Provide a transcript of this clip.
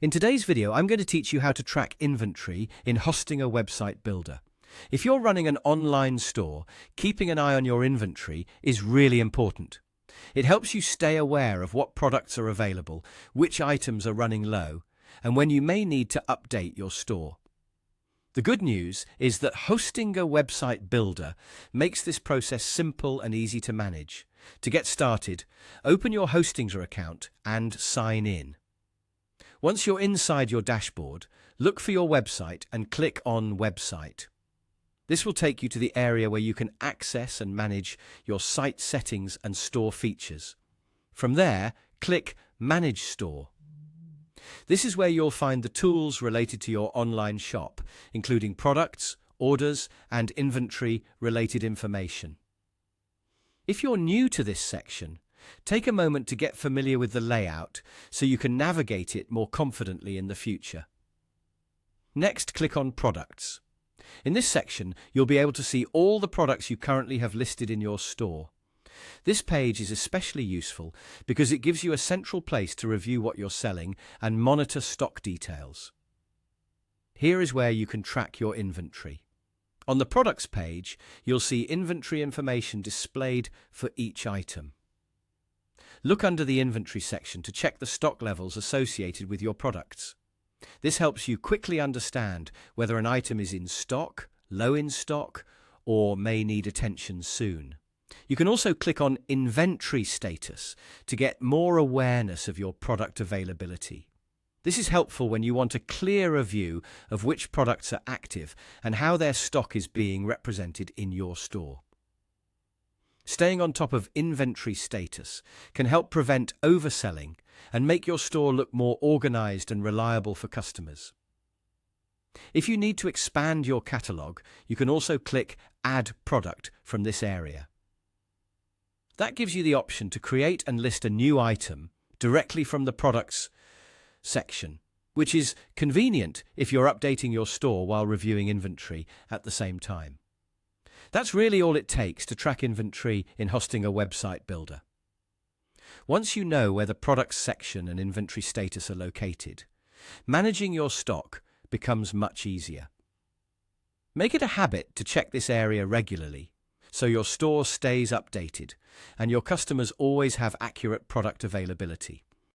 In today's video, I'm going to teach you how to track inventory in Hostinger Website Builder. If you're running an online store, keeping an eye on your inventory is really important. It helps you stay aware of what products are available, which items are running low, and when you may need to update your store. The good news is that Hostinger Website Builder makes this process simple and easy to manage. To get started, open your Hostinger account and sign in. Once you're inside your dashboard, look for your website and click on Website. This will take you to the area where you can access and manage your site settings and store features. From there, click Manage Store. This is where you'll find the tools related to your online shop, including products, orders, and inventory-related information. If you're new to this section, take a moment to get familiar with the layout so you can navigate it more confidently in the future. Next, click on Products. In this section, you'll be able to see all the products you currently have listed in your store. This page is especially useful because it gives you a central place to review what you're selling and monitor stock details. Here is where you can track your inventory. On the Products page, you'll see inventory information displayed for each item. Look under the Inventory section to check the stock levels associated with your products. This helps you quickly understand whether an item is in stock, low in stock, or may need attention soon. You can also click on Inventory Status to get more awareness of your product availability. This is helpful when you want a clearer view of which products are active and how their stock is being represented in your store. Staying on top of inventory status can help prevent overselling and make your store look more organized and reliable for customers. If you need to expand your catalog, you can also click Add Product from this area. That gives you the option to create and list a new item directly from the Products section, which is convenient if you're updating your store while reviewing inventory at the same time. That's really all it takes to track inventory in Hostinger Website Builder. Once you know where the Products section and inventory status are located, managing your stock becomes much easier. Make it a habit to check this area regularly so your store stays updated and your customers always have accurate product availability.